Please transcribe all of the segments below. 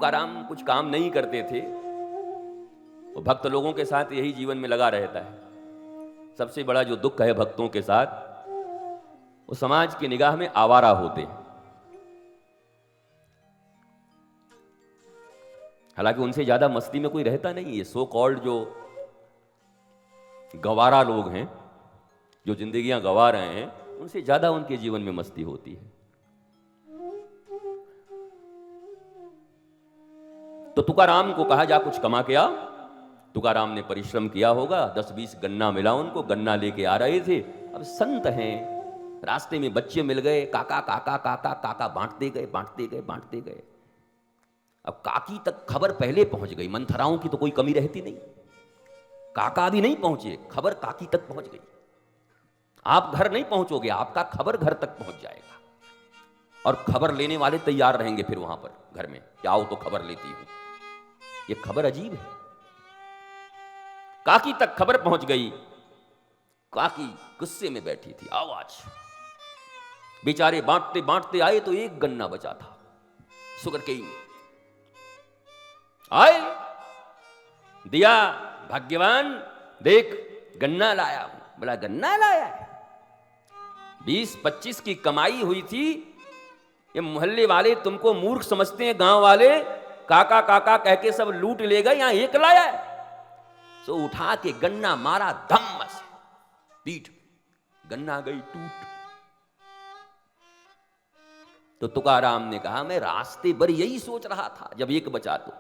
तुकाराम कुछ काम नहीं करते थे, वो भक्त लोगों के साथ यही जीवन में लगा रहता है। सबसे बड़ा जो दुख है भक्तों के साथ, वो समाज की निगाह में आवारा होते हैं। हालांकि उनसे ज्यादा मस्ती में कोई रहता नहीं है। सो कॉल्ड जो गवारा लोग हैं, जो जिंदगियां गवा रहे हैं, उनसे ज्यादा उनके जीवन में मस्ती होती है। तो तुकाराम को कहा जा कुछ कमा के आ। तुकाराम ने परिश्रम किया होगा, 10-20 गन्ना मिला उनको, गन्ना लेके आ रहे थे। अब संत हैं, रास्ते में बच्चे मिल गए, काका काका काका काका, बांटते गए बांटते गए बांटते गए। अब काकी तक खबर पहले पहुंच गई, मंथराओं की तो कोई कमी रहती नहीं। काका भी नहीं पहुंचे, खबर काकी तक पहुंच गई। आप घर नहीं पहुंचोगे, आपका खबर घर तक पहुंच जाएगा, और खबर लेने वाले तैयार रहेंगे फिर वहां पर घर में, आओ तो खबर लेती हूं। ये खबर अजीब है। काकी तक खबर पहुंच गई। काकी गुस्से में बैठी थी। आवाज, बेचारे बांटते बांटते आए तो एक गन्ना बचा था, शुगर केन। आए, दिया, भाग्यवान, देख गन्ना लाया हूं। बोला गन्ना लाया है? 20-25 की कमाई हुई थी। ये मोहल्ले वाले तुमको मूर्ख समझते हैं, गांव वाले काका काका कह के सब लूट ले गए, यहां एक लाया है। सो उठा के गन्ना मारा धम्म से पीठ, गन्ना गई टूट। तो तुकाराम ने कहा मैं रास्ते भर यही सोच रहा था, जब एक बचा तो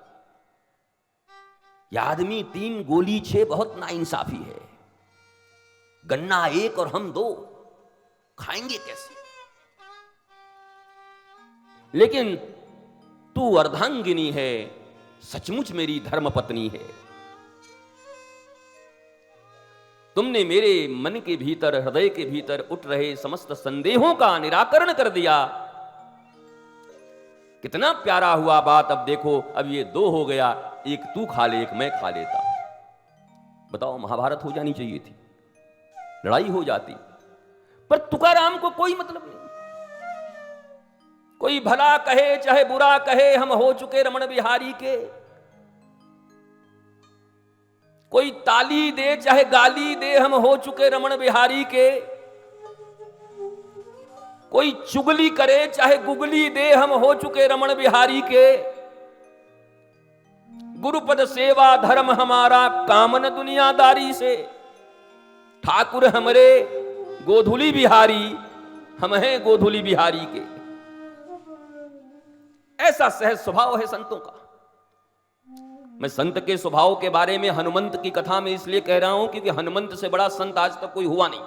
यह आदमी 3 गोली 6 बहुत नाइंसाफी है। गन्ना 1 और हम 2, खाएंगे कैसे? लेकिन तू अर्धांगिनी है, सचमुच मेरी धर्मपत्नी है। तुमने मेरे मन के भीतर, हृदय के भीतर उठ रहे समस्त संदेहों का निराकरण कर दिया। कितना प्यारा हुआ बात। अब देखो, अब ये 2 हो गया, एक तू खा ले, एक मैं खा लेता। बताओ, महाभारत हो जानी चाहिए थी, लड़ाई हो जाती। पर तुकाराम को कोई मतलब नहीं। कोई भला कहे चाहे बुरा कहे, हम हो चुके रमण बिहारी के। कोई ताली दे चाहे गाली दे, हम हो चुके रमण बिहारी के। कोई चुगली करे चाहे गुगली दे, हम हो चुके रमण बिहारी के। गुरुपद सेवा धर्म हमारा, कामन दुनियादारी से। ठाकुर हमरे गोधुली बिहारी, हम हैं गोधुली बिहारी के। ऐसा सहज स्वभाव है संतों का। मैं संत के स्वभाव के बारे में हनुमंत की कथा में इसलिए कह रहा हूं क्योंकि हनुमंत से बड़ा संत आज तक कोई हुआ नहीं।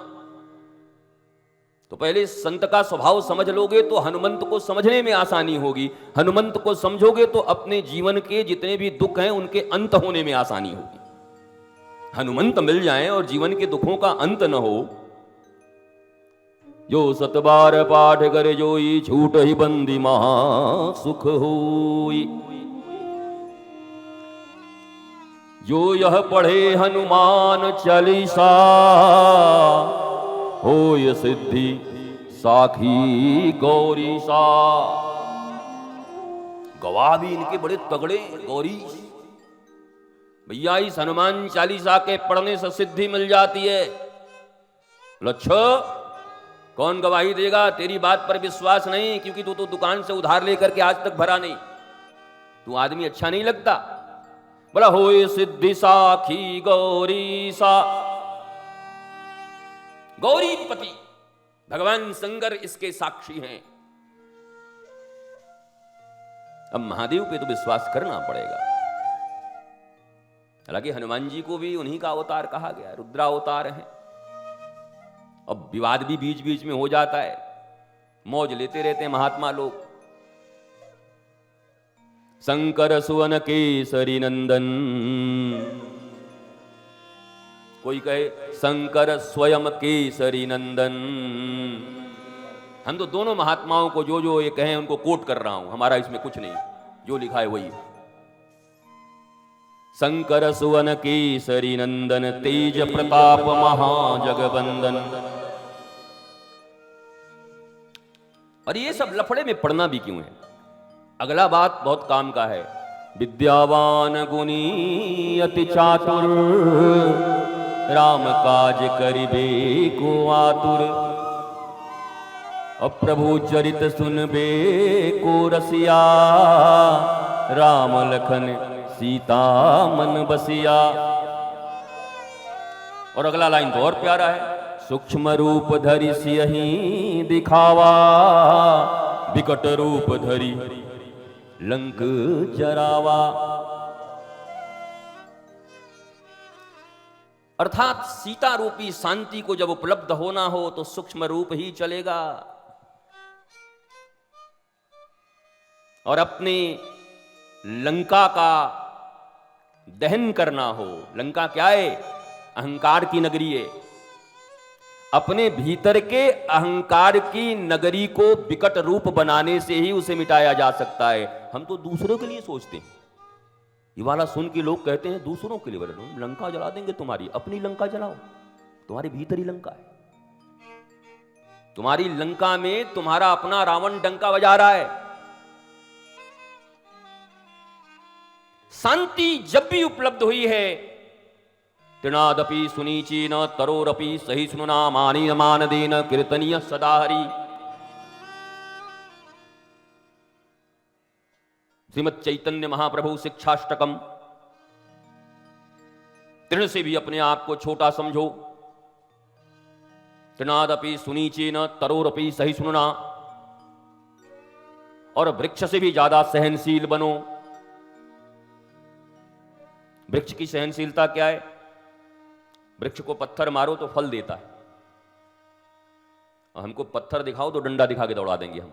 तो पहले संत का स्वभाव समझ लोगे तो हनुमंत को समझने में आसानी होगी। हनुमंत को समझोगे तो अपने जीवन के जितने भी दुख हैं उनके अंत होने में आसानी होगी। हनुमंत मिल जाएं और जीवन के दुखों का अंत न हो। जो 7 बार पाठ करे जोई, छूट ही बंदी महा सुख होई। जो यह पढ़े हनुमान चालीसा, होय सिद्धि साखी गौरी सा। गवाह भी इनके बड़े तगड़े गौरी। भैया इस हनुमान चालीसा के पढ़ने से सिद्धि मिल जाती है। लच्छो, कौन गवाही देगा? तेरी बात पर विश्वास नहीं, क्योंकि तू तो दुकान से उधार लेकर के आज तक भरा नहीं। तू आदमी अच्छा नहीं लगता। बोला होए सिद्धि साखी गौरी सा। गौरीपति भगवान शंकर इसके साक्षी हैं। अब महादेव पे तो विश्वास करना पड़ेगा। हालांकि हनुमान जी को भी उन्हीं का अवतार कहा गया, रुद्रावतार है। अब विवाद भी बीच बीच में हो जाता है, मौज लेते रहते हैं महात्मा लोग। शंकर सुवन केसरी नंदन, कोई कहे शंकर स्वयं केसरी नंदन। हम तो दोनों महात्माओं को जो जो ये कहें उनको कोट कर रहा हूं, हमारा इसमें कुछ नहीं, जो लिखा है वही। शंकर सुवन केसरी नंदन, तेज प्रताप महाजगबंदन। और ये सब लफड़े में पढ़ना भी क्यों है? अगला बात बहुत काम का है। विद्यावान गुणी अति चातुर, राम काज करिबे को आतुर। अब प्रभु चरित सुनबे को रसिया, राम लखन सीता मन बसिया। और अगला लाइन तो और प्यारा है, सूक्ष्म रूप धरि सियहि दिखावा, विकट रूप धरि लंक जरावा। अर्थात सीता रूपी शांति को जब उपलब्ध होना हो तो सूक्ष्म रूप ही चलेगा। और अपने लंका का दहन करना हो, लंका क्या है? अहंकार की नगरी है। अपने भीतर के अहंकार की नगरी को विकट रूप बनाने से ही उसे मिटाया जा सकता है। हम तो दूसरों के लिए सोचते हैं। ये वाला सुन के लोग कहते हैं दूसरों के लिए, बोले हम लंका जला देंगे तुम्हारी, अपनी लंका जलाओ। तुम्हारे भीतर ही लंका है। तुम्हारी लंका में तुम्हारा अपना रावण डंका बजा रहा है। शांति जब भी उपलब्ध हुई है, तृणादपि सुनीचीन तरोरपि सहिष्णुना मानीय मानदेन कीर्तनीय सदा हरि। श्रीमद् चैतन्य महाप्रभु शिक्षाष्टकम। तृण से भी अपने आप को छोटा समझो। तृणादपि सुनीचीन तरोरपि सहिष्णुना, और वृक्ष से भी ज्यादा सहनशील बनो। वृक्ष की सहनशीलता क्या है? वृक्ष को पत्थर मारो तो फल देता है, और हमको पत्थर दिखाओ तो डंडा दिखा के दौड़ा देंगे हम।